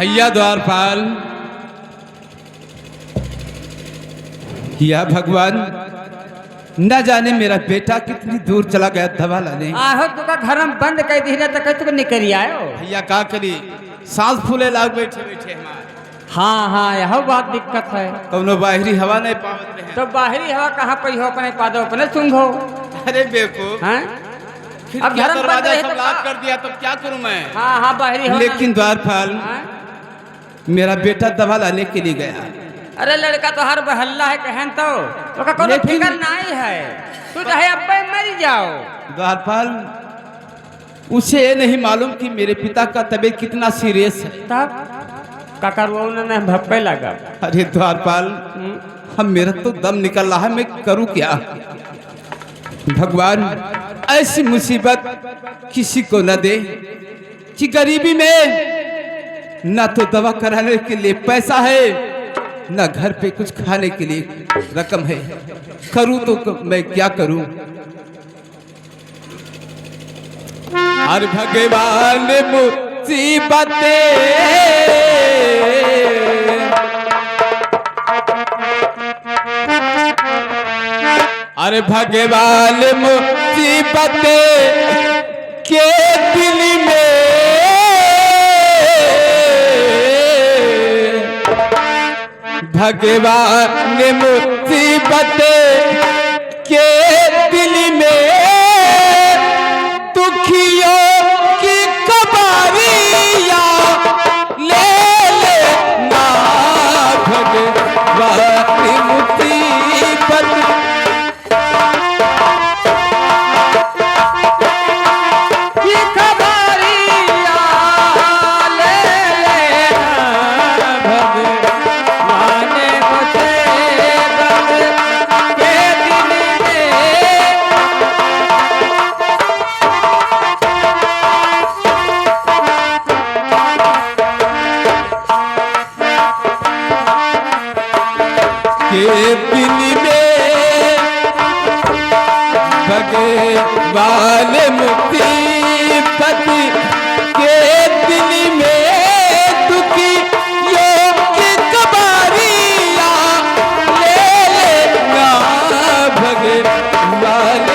भैया द्वारपाल, या भगवान, न जाने मेरा बेटा कितनी दूर चला गया दवा लाने। आहो तुका घर में बंद कर दी तो कह तुक निकल आयो। भैया का करी, सांस फूले लाग बैठे बैठे हमारे। हाँ हाँ यह बात दिक्कत है। कौनो बाहरी हवा नहीं पावत रहे। तो बाहरी हवा कहाँ पे हो, अपने पादो अपने सुंघो। अरे बेवकूफ, अब घर में दरवाजा सब लॉक कर दिया, तो क्या करूं मैं? हाँ हाँ बाहरी हवा। लेकिन द्वारपाल, मेरा बेटा दवा लाने के लिए गया। अरे लड़का तो हर बहल्ला है कहन तो का कोनो फिकर नहीं है। तू चाहे अब मर जाओ। द्वारपाल, उसे ये नहीं मालूम कि मेरे पिता का तबीयत कितना सीरियस है। तब काका उन्होंने भप्पे लगा। अरे द्वारपाल, हम मेरा तो दम निकल रहा है, मैं करूं क्या? भगवान ऐसी मुसीबत किसी को न दे कि गरीबी में ना तो दवा कराने के लिए पैसा है, ना घर पे कुछ खाने के लिए रकम है। करूं तो मैं क्या करूं? हर भगवान मुसीबतें, अरे भगवान मुसीबतें के दिल में, भगवान मुसीबतें के दिल में दुखियों की कबारियां ले लेना। भगवान मुसीबत भगवान मुसीबत के दिल में दुखियों की कबारियां ले लेना। भगवान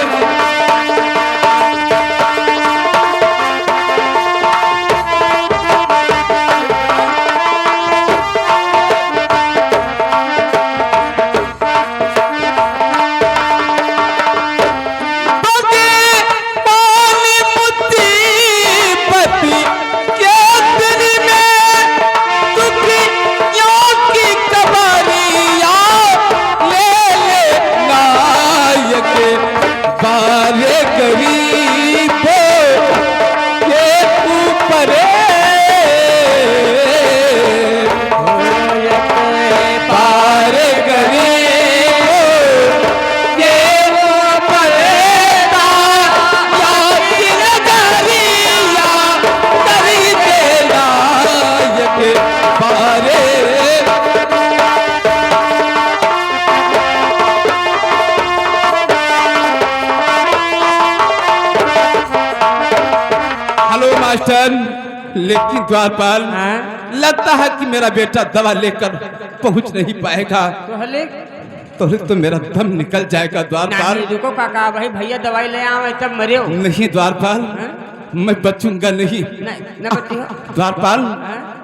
लेकिन द्वारपाल, लगता है कि मेरा बेटा दवा लेकर पहुंच नहीं पाएगा। तो मेरा दम निकल जाएगा द्वारपाल। रुको काका, भाई भैया दवाई ले आवे तब मरियो। नहीं द्वारपाल, मैं बचूंगा नहीं। द्वारपाल,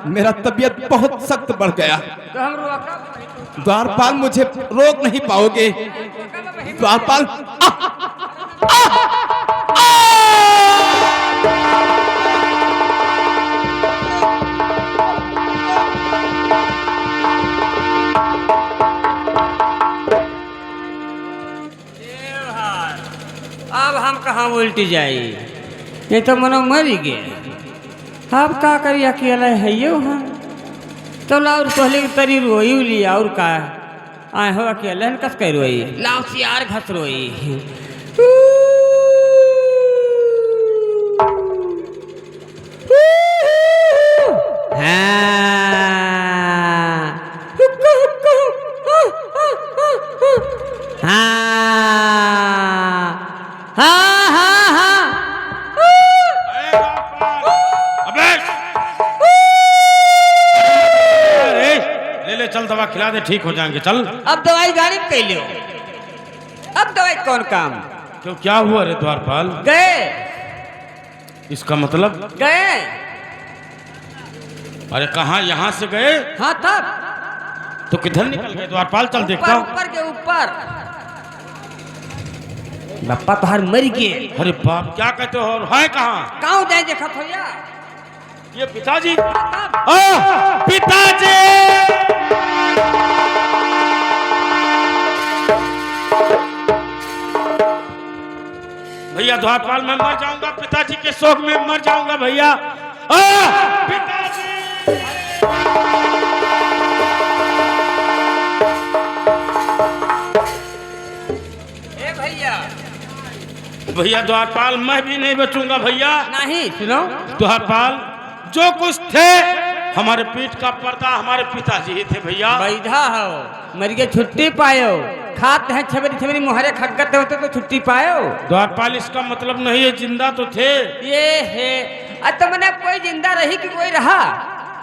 मेरा तबीयत बहुत सख्त बढ़ गया। तो हम द्वारपाल, मुझे रोक नहीं पाओगे द्वारपाल। अब हम कहाँ उल्टी जाई, ये तो मनो मरी गए। अब का करी, अकेला है यो। हाँ तो लाउर पहले तरी रोई लिया और का आए हो अकेला कस कर रोई, लाउ सियार घस रोई। दवा खिला दे, ठीक हो जाएंगे, चल। अब दवाई गाड़ी में कैले हो, अब दवाई कौन काम? क्यों, क्या हुआ रे द्वारपाल? गए, इसका मतलब गए। अरे कहाँ, यहाँ से गए? हाँ तब तो किधर निकल गए द्वारपाल? चल देखता हूँ। ऊपर के ऊपर बप्पा तोहार मर गए। अरे बाप, क्या कहते हो? और है कहाँ? गाँव जाए देखा हो या? ये पिताजी, तब पिताजी! भैया द्वारपाल, मैं मर जाऊंगा, पिताजी के शोक में मर जाऊंगा भैया। पिताजी! ए भैया, भैया द्वारपाल, मैं भी नहीं बचूंगा भैया। नहीं सुनो, द्वारपाल, जो कुछ थे हमारे पीठ का पर्दा हमारे पिताजी ही थे भैया। बैठा हो, मर गए, छुट्टी पायो, खाते हैं छबरी छबरी मुहरे खगते होते तो छुट्टी पायो। द्वारपाल, इसका मतलब नहीं है जिंदा तो थे। ये है, तो मैंने कोई जिंदा रही कि कोई रहा?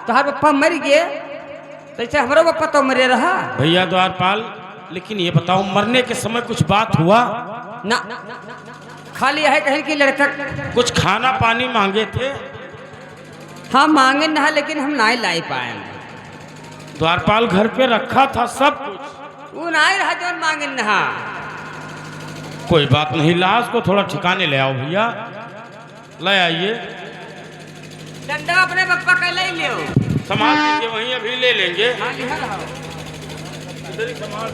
तोहार पप्पा मर गए, तैसे हमारा पप्पा तो मरे रहा। भैया द्वारपाल, लेकिन ये बताओ, मरने के समय कुछ बात हुआ? ना, खाली है कहीं कि लड़का कुछ खाना पानी मांगे थे? हाँ मांगे ना, लेकिन हम नहीं लाई पाए। द्वारपाल, घर पे रखा था सब कुछ, वो नहीं रहा जो मांगे ना। कोई बात नहीं, लाश को थोड़ा ठिकाने ले आओ भैया, ले आइए। डंडा अपने पप्पा का ले लियो, संभाल लीजिए, वहीं अभी ले लेंगे। हाँ इधर आओ। इधर ही संभाल।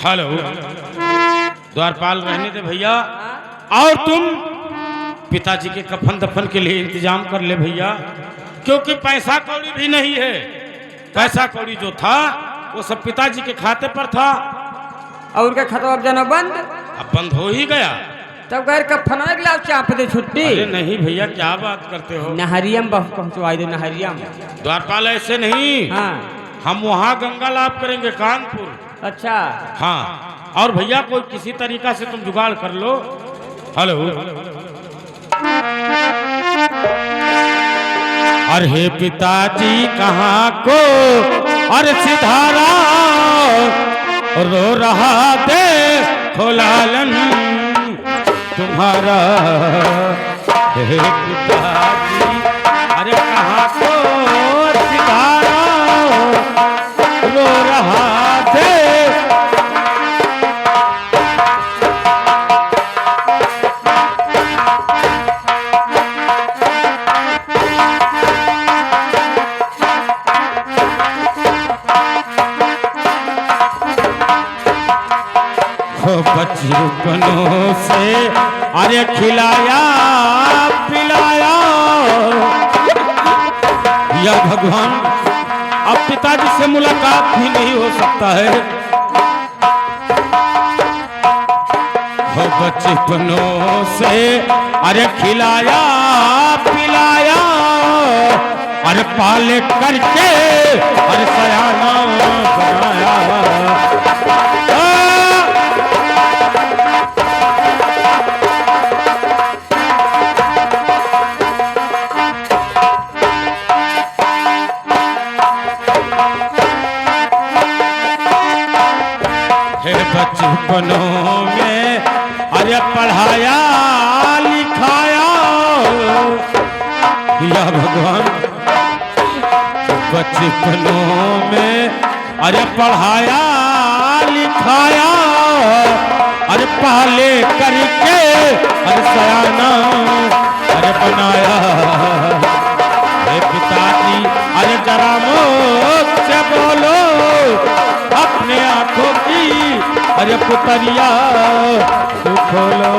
हेलो द्वारपाल, रहने दे भैया। और तुम पिताजी के कफन दफन के लिए इंतजाम कर ले भैया, क्योंकि पैसा कौड़ी भी नहीं है। पैसा कौड़ी जो था वो सब पिताजी के खाते पर था। और क्या खाता अब जाना बंद? अब बंद हो ही गया। तब घर का फना गिलाव चाप दे छुट्टी। अरे नहीं भैया, क्या बात करते हो? नहरियम बहुत पहुंचवाई दे, नहरियम। द्वारपाल, ऐसे नहीं, हाँ हम वहाँ गंगा लाभ करेंगे, कानपुर। अच्छा, हाँ, और भैया कोई किसी तरीका से तुम जुगाड़ कर लो। हेलो, अरे पिताजी कहाँ को, अरे सिधारा रो रहा देखो लालन तुम्हारा। हे पिताजी, अरे कहाँ को सिधारा रो रहा थे। बचपनों से अरे खिलाया पिलाया या भगवान, अब पिताजी से मुलाकात भी नहीं हो सकता है। बचपनों से अरे खिलाया पिलाया, अरे पाले करके अरे सयाना बनाया। बचपनों में अरे पढ़ाया लिखाया या भगवान, बचपनों में अरे पढ़ाया लिखाया, अरे पाले करके अरे सयाना अरे बनाया। हे पिताजी, अरे जरा मुझ से बोलो अपने आंखों की अरे पुतरिया तू खोलो।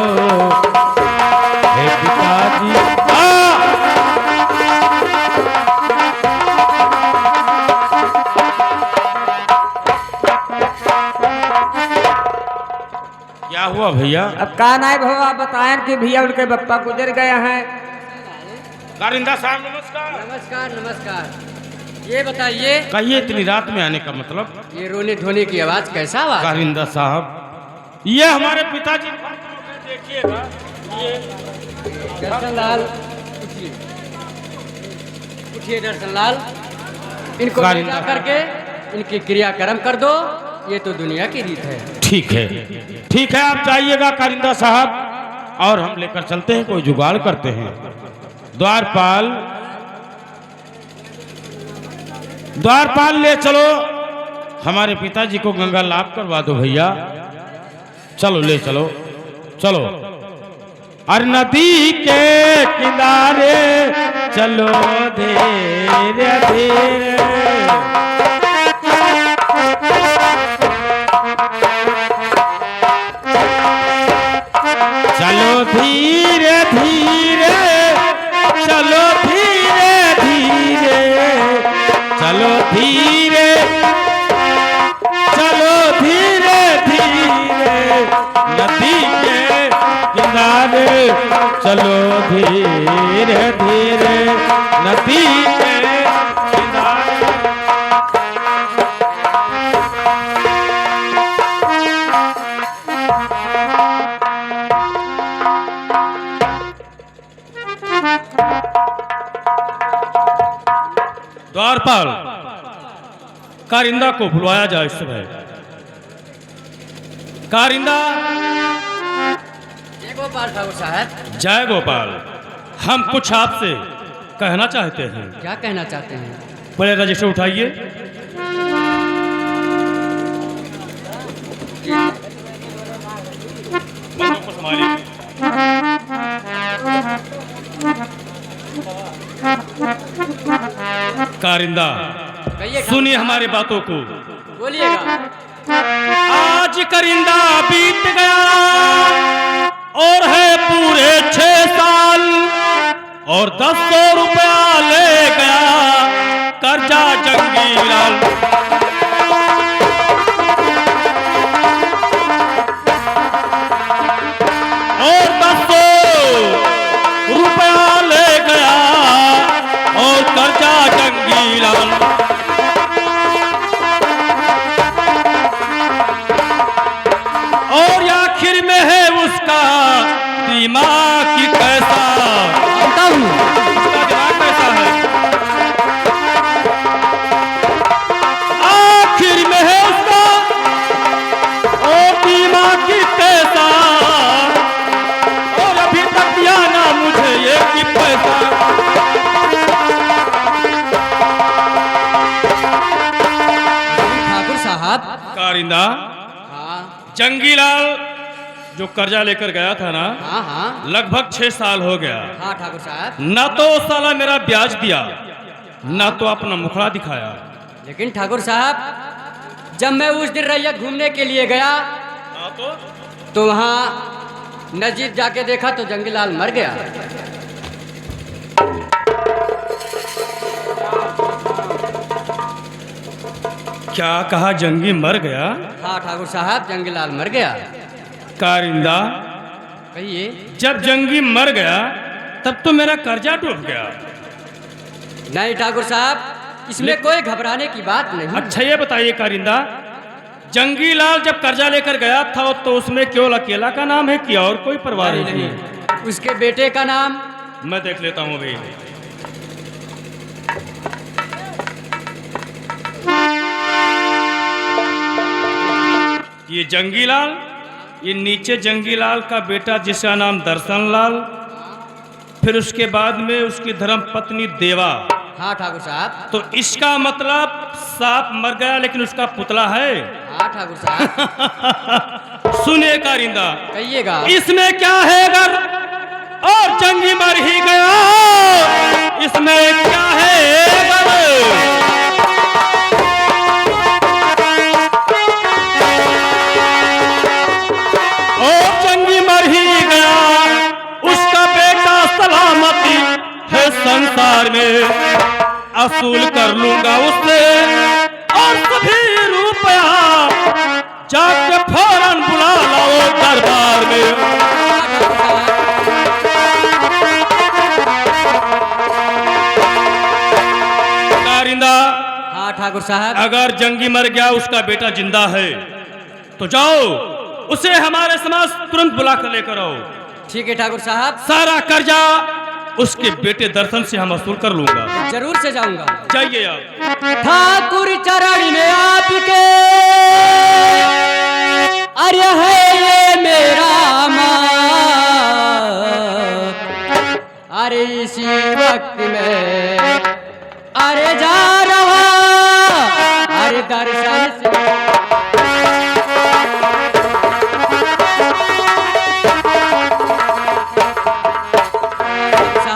हे पिताजी, क्या हुआ भैया? अब कहा नहीं भवा बताएं कि भैया उनके बप्पा गुजर गए हैं। कारिंदा साहब नमस्कार। नमस्कार नमस्कार। ये बताइए, कहिए, इतनी रात में आने का मतलब? ये रोने धोने की आवाज कैसा आवाज? कारिंदा साहब, ये हमारे पिताजी, देखिएगा ये कृष्णलाल, उठिए दर्शन लाल, इनको ले कारिंदा। जा करके इनकी क्रियाक्रम कर दो। ये तो दुनिया की रीत है। ठीक है, ठीक है, आप जाइएगा कारिंदा साहब, और हम लेकर चलते हैं, कोई जुगाड़ करते हैं। द्वारपाल, द्वारपाल ले चलो, हमारे पिताजी को गंगा लाभ करवा दो भैया। चलो ले चलो, चलो। और नदी के किनारे चलो धीरे धीरे, चलो धीरे धीरे, चलो धीरे धीरे, चलो धीरे, चलो धीरे धीरे, नदी के किनारे चलो धीरे धीरे, नदी के किनारे। द्वारपाल, कारिंदा को बुलवाया जाए इस समय। कारिंदा। जय गोपाल ठाकुर साहब। जय गोपाल, हम कुछ आपसे कहना चाहते हैं। क्या कहना चाहते हैं? पहले रजिस्टर उठाइए। कारिंदा, कहिए, सुनिए हमारी बातों को। बोलिएगा। आज कारिंदा बीत गया और है पूरे 6 साल, और 1000 रुपया ले गया कर्जा जंगी लाल। और 1000 रुपया ले गया और कर्जा जंगी लाल। और आखिर में है उसका दिमाग की कैसा, जानता हूँ। उसका दिमाग कैसा है। आखिर में है उसका और दिमाग की कैसा, और अभी तक दिया ना मुझे ये कि पैसा। ठाकुर साहब। कारिंदा, हाँ जंगीलाल जो कर्जा लेकर गया था ना, हाँ हाँ लगभग 6 साल हो गया। हाँ ठाकुर साहब। ना तो वो साला मेरा ब्याज दिया, ना तो अपना मुखड़ा दिखाया। लेकिन ठाकुर साहब, जब मैं उस दिन रैयत घूमने के लिए गया तो वहाँ नजीक जाके देखा तो जंगीलाल मर गया। क्या कहा, जंगी मर गया? हाँ ठाकुर साहब, जंगीलाल मर गया। कारिंदा, कहिए। जब जंगी मर गया तब तो मेरा कर्जा डूब गया। नहीं ठाकुर साहब, इसमें कोई घबराने की बात नहीं। अच्छा ये बताइए कारिंदा, जंगीलाल जब कर्जा लेकर गया था तो उसमें केवल अकेला का नाम है कि और कोई परिवार नहीं, नहीं? नहीं, उसके बेटे का नाम। मैं देख लेता हूँ अभी। ये जंगीलाल, ये नीचे जंगीलाल का बेटा जिसका नाम दर्शन लाल, फिर उसके बाद में उसकी धर्म पत्नी देवा। हाँ ठाकुर साहब। तो इसका मतलब सांप मर गया लेकिन उसका पुतला है। हाँ ठाकुर साहब। सुनिए कारिंदा, कहिएगा। इसमें क्या है अगर और जंगी मर ही गया, इसमें क्या है अगर? और जंगी मर ही गया, उसका बेटा सलामती है संसार में, असूल कर लूंगा उससे और सभी रुपया, जाके फौरन बुला लाओ दरबार में। कारिंदा, हाँ ठाकुर साहब। अगर जंगी मर गया, उसका बेटा जिंदा है, तो जाओ उसे हमारे समाज तुरंत बुला कर लेकर आओ। ठीक है ठाकुर साहब। सारा कर्जा उसके बेटे दर्शन से हम वसूल कर लूंगा। जरूर से जाऊंगा। जाइए आप। ठाकुर चरण में आपके अरे है ये मेरा माँ, अरे इसी वक्त में अरे जा रहा अरे दर्शन से।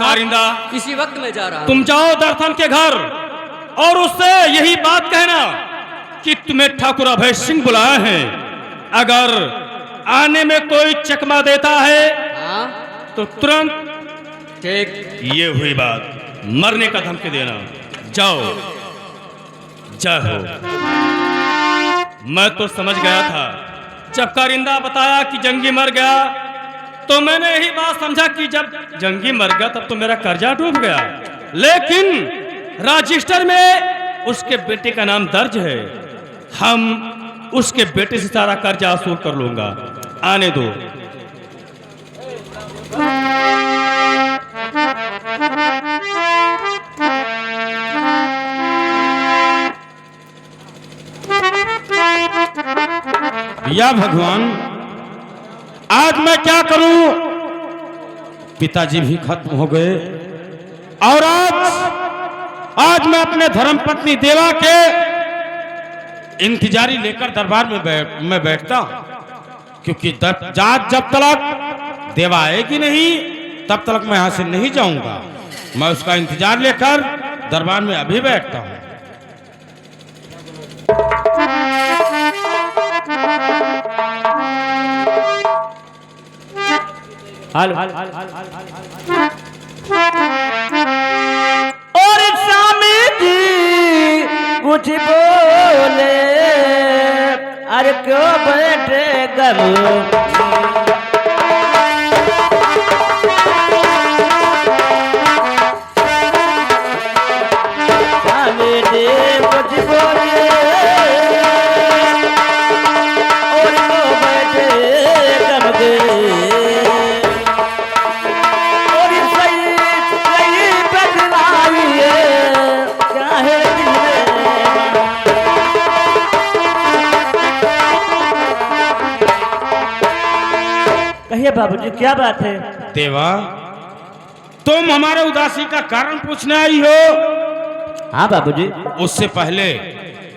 कारिंदा, इसी वक्त में जा रहा हूं। तुम जाओ दर्शन के घर और उससे यही बात कहना कि तुम्हें ठाकुर अभय सिंह बुलाए हैं। अगर आने में कोई चकमा देता है हाँ तो तुरंत ठीक। ये हुई बात, मरने का धमकी देना। जाओ। जाओ। मैं तो समझ गया था जब कारिंदा बताया कि जंगी मर गया, तो मैंने यही बात समझा कि जब जंगी मर गया तब तो मेरा कर्जा डूब गया। लेकिन रजिस्टर में उसके बेटे का नाम दर्ज है। हम उसके बेटे से सारा कर्जा वसूल कर लूंगा। आने दो। या भगवान, आज मैं क्या करूं? पिताजी भी खत्म हो गए और आज मैं अपने धर्मपत्नी देवा के इंतजारी लेकर दरबार में मैं बैठता हूं, क्योंकि जब तक देवा आएगी नहीं तब तक मैं यहां से नहीं जाऊंगा। मैं उसका इंतजार लेकर दरबार में अभी बैठता हूं। हेलो। और स्वामी जी कुछ बोले, अरे क्यों बैठे गलो? स्वामी जी कुछ बोले और क्यों बैठे गलो? कहिए बाबूजी, क्या बात है? देवा, तुम हमारे उदासी का कारण पूछने आई हो? हाँ बाबूजी। उससे पहले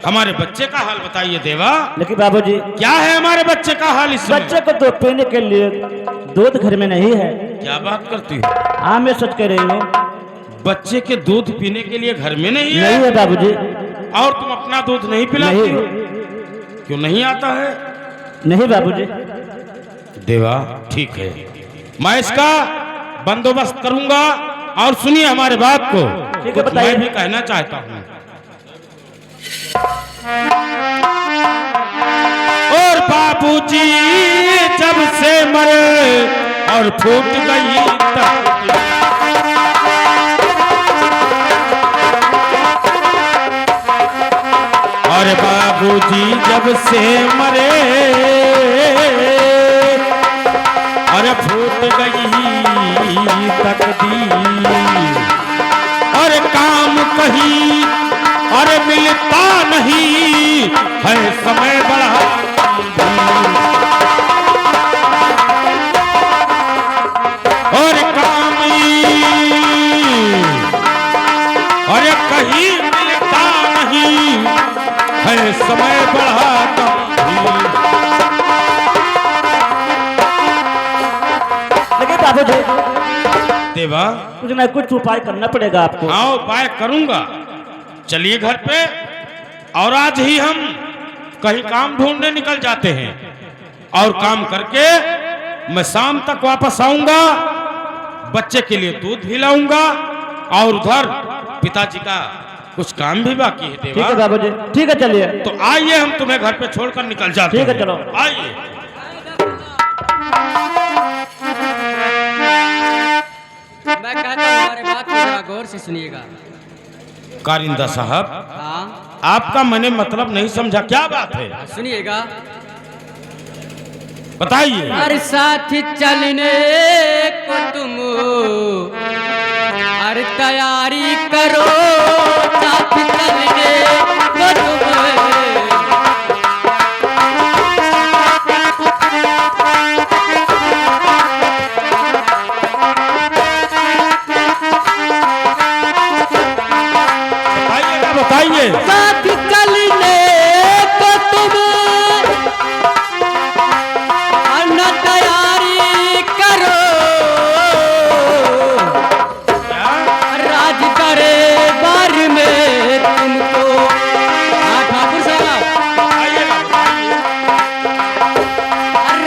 हमारे बच्चे का हाल बताइए देवा। लेकिन बाबूजी, क्या है हमारे बच्चे का हाल? इस बच्चे को तो पीने के लिए दूध घर में नहीं है। क्या बात करती हो? हाँ, मैं सच कह रही हूँ। बच्चे के दूध पीने के लिए घर में नहीं है? नहीं है बाबूजी। और तुम अपना दूध नहीं पिलाती हो? क्यों नहीं आता है? नहीं बाबूजी। देवा, ठीक है, मैं इसका बंदोबस्त करूंगा। और सुनिए हमारे बात को। ठीक है, बताइए। मैं भी कहना चाहता हूँ। और बाबूजी जब से मरे और फूट गई तकदीर, और बाबूजी जब से मरे और फूट गई तकदीर, और काम कहीं और मिलता नहीं है, समय बड़ा और काम और कहीं मिलता नहीं है, समय बड़ा बाबूजी, देवा, कुछ ना कुछ उपाय करना पड़ेगा आपको। हाँ, उपाय करूंगा। चलिए घर पे, और आज ही हम कहीं काम ढूंढने निकल जाते हैं, और काम करके मैं शाम तक वापस आऊंगा। बच्चे के लिए दूध भी लाऊंगा, और उधर पिताजी का कुछ काम भी बाकी है। देवा, ठीक है बाबूजी, ठीक है, चलिए। तो आइए, हम तुम्हें घर पे छोड़कर निकल जाते हैं। ठीक है, चलो। आइए। मैं कहता हूँ हमारे बात को जरा गौर से सुनिएगा। कारिंदा साहब, हाँ आपका मैंने मतलब नहीं समझा, क्या बात है? सुनिएगा। बताइए। हर साथ चलने को तुम अरे तैयारी करो साथ चलने को तुम्हें। बताइए साथ चलने को तुम्हें अन्ना तैयारी करो। राज करे बार में तुमको। हाँ ठाकुर साहब,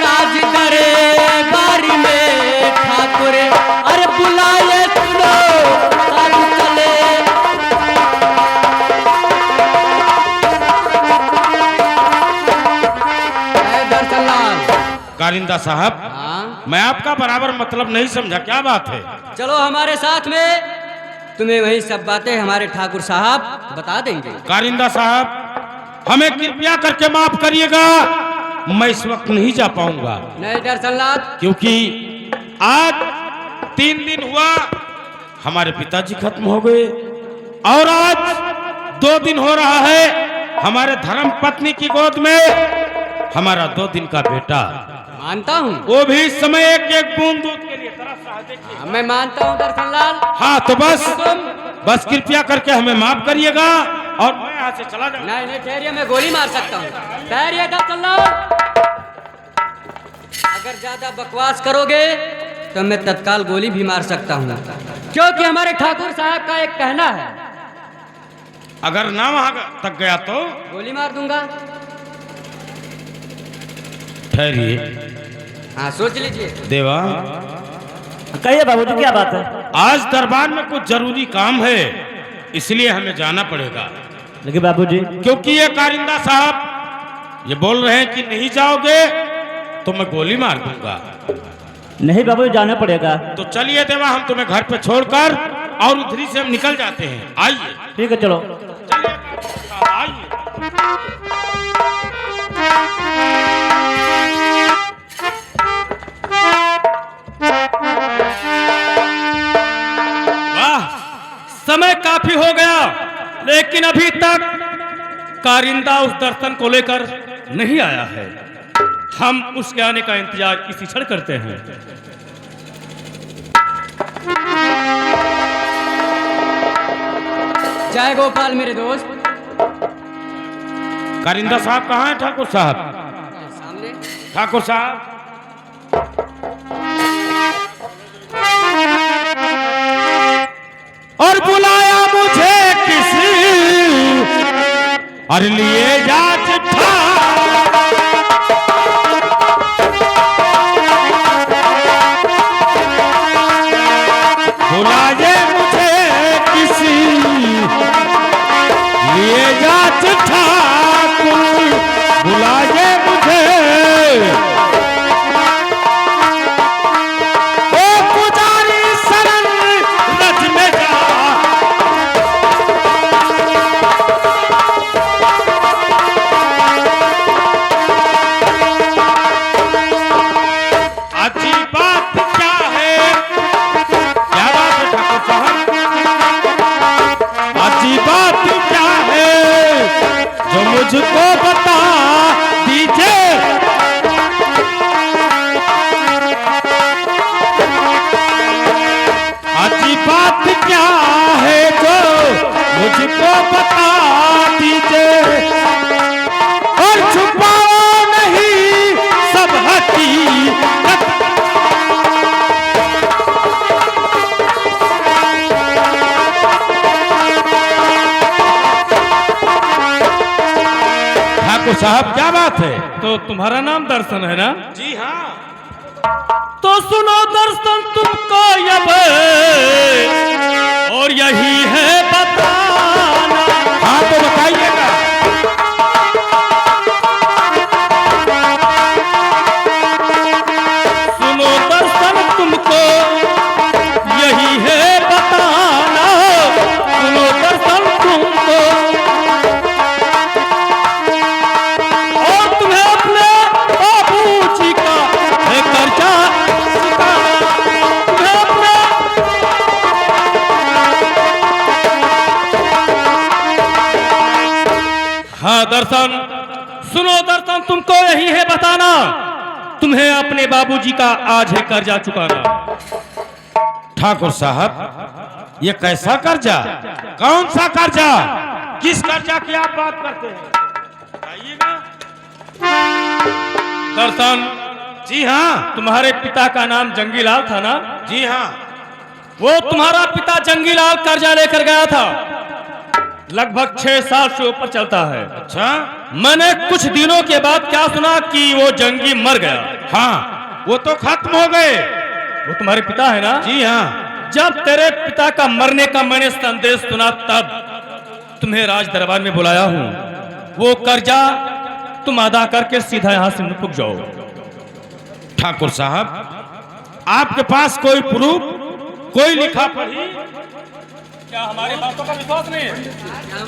राज करे बार में ठाकुर। अरे बुलाए सुनो साथ चले। कारिंदा साहब, हाँ मैं आपका बराबर मतलब नहीं समझा, क्या बात है? चलो हमारे साथ में, तुम्हें वही सब बातें हमारे ठाकुर साहब बता देंगे। कारिंदा साहब, हमें कृपया करके माफ करिएगा, मैं इस वक्त नहीं जा पाऊंगा। नहीं दर्शन लाल, क्योंकि आज 3 दिन हुआ हमारे पिताजी खत्म हो गए और आज 2 दिन हो रहा है हमारे धर्म पत्नी की गोद में हमारा 2 दिन का बेटा। मानता हूँ, वो भी इस समय एक बूंद दूध के लिए तरस रहा है, देखिए। मैं मानता हूँ दर्शन लाल। हाँ तो बस कृपया करके हमें माफ करिएगा और मैं यहाँ से चला जाऊँ। नहीं नहीं ठहरिए, मैं गोली मार सकता हूँ। ठहरिए दर्शन लाल, अगर ज्यादा बकवास करोगे तो मैं तत्काल गोली भी मार सकता हूँ, क्योंकि हमारे ठाकुर साहब का एक कहना है। अगर ना वहां तक गया तो गोली मार दूंगा। ठहरिए हाँ सोच लीजिए। देवा, कहिए बाबूजी, क्या बात है? आज दरबार में कुछ जरूरी काम है, इसलिए हमें जाना पड़ेगा। लेकिन बाबूजी, क्योंकि ये कारिंदा साहब ये बोल रहे हैं कि नहीं जाओगे तो मैं गोली मार दूंगा। नहीं बाबूजी, जाना पड़ेगा। तो चलिए देवा, हम तुम्हें घर पे छोड़कर और उधरी से हम निकल जाते हैं। आइए। ठीक है, चलो। चलिए आइए। समय काफी हो गया, लेकिन अभी तक कारिंदा उस दर्शन को लेकर नहीं आया है। हम उसके आने का इंतजार इसी क्षण करते हैं। जय गोपाल मेरे दोस्त। कारिंदा साहब कहाँ हैं? ठाकुर साहब, सामने। ठाकुर साहब, और बुलाया मुझे किसी और लिए जा चिट्ठा। बुलाए मुझे किसी लिए जा चिट्ठा। बुलाए मुझे ओ पुजारी शरण रज में जा। अच्छी बात क्या है? क्या बात है ठाकुर साहब? अच्छी बात क्या है जो मुझको बता दीजिए। अच्छी बात क्या है जो मुझको बता दीजिए और छुपाओ नहीं सब हकीकत। ठाकुर साहब, क्या बात है? तो तुम्हारा नाम दर्शन है ना? जी हाँ। तो सुनो दर्शन तुमको अब और यही है बताना। हाँ तो बताइएगा। सुनो दर्शन तुमको यही है बताना। सुनो दर्शन तुमको और तुम्हें अपने बाबूजी का है कर्जा चुकाना। तुम्हें अपने दर्शन, सुनो दर्शन, तुमको यही है बताना, तुम्हें अपने बाबूजी का आज है कर्जा चुकाना। ठाकुर साहब, ये कैसा कर्जा, कौन सा कर्जा, किस कर्जा की आप बात करते हैं, बताइएगा। दर्शन, जी हाँ। तुम्हारे पिता का नाम जंगीलाल था ना? जी हाँ। वो तुम्हारा पिता जंगीलाल कर्जा लेकर गया था, लगभग 6 साल से ऊपर चलता है। अच्छा। मैंने कुछ दिनों के बाद क्या सुना कि वो जंगी मर गया। हाँ, वो तो खत्म हो गए। वो तुम्हारे पिता है ना? जी हाँ। जब तेरे पिता का मरने का मैंने संदेश सुना तब तुम्हें राज दरबार में बुलाया हूँ। वो कर्जा तुम अदा करके सीधा यहाँ से निकल जाओ। ठाकुर साहब, आपके पास कोई प्रूफ, कोई लिखा पढ़ी? क्या हमारी बातों का विश्वास नहीं है?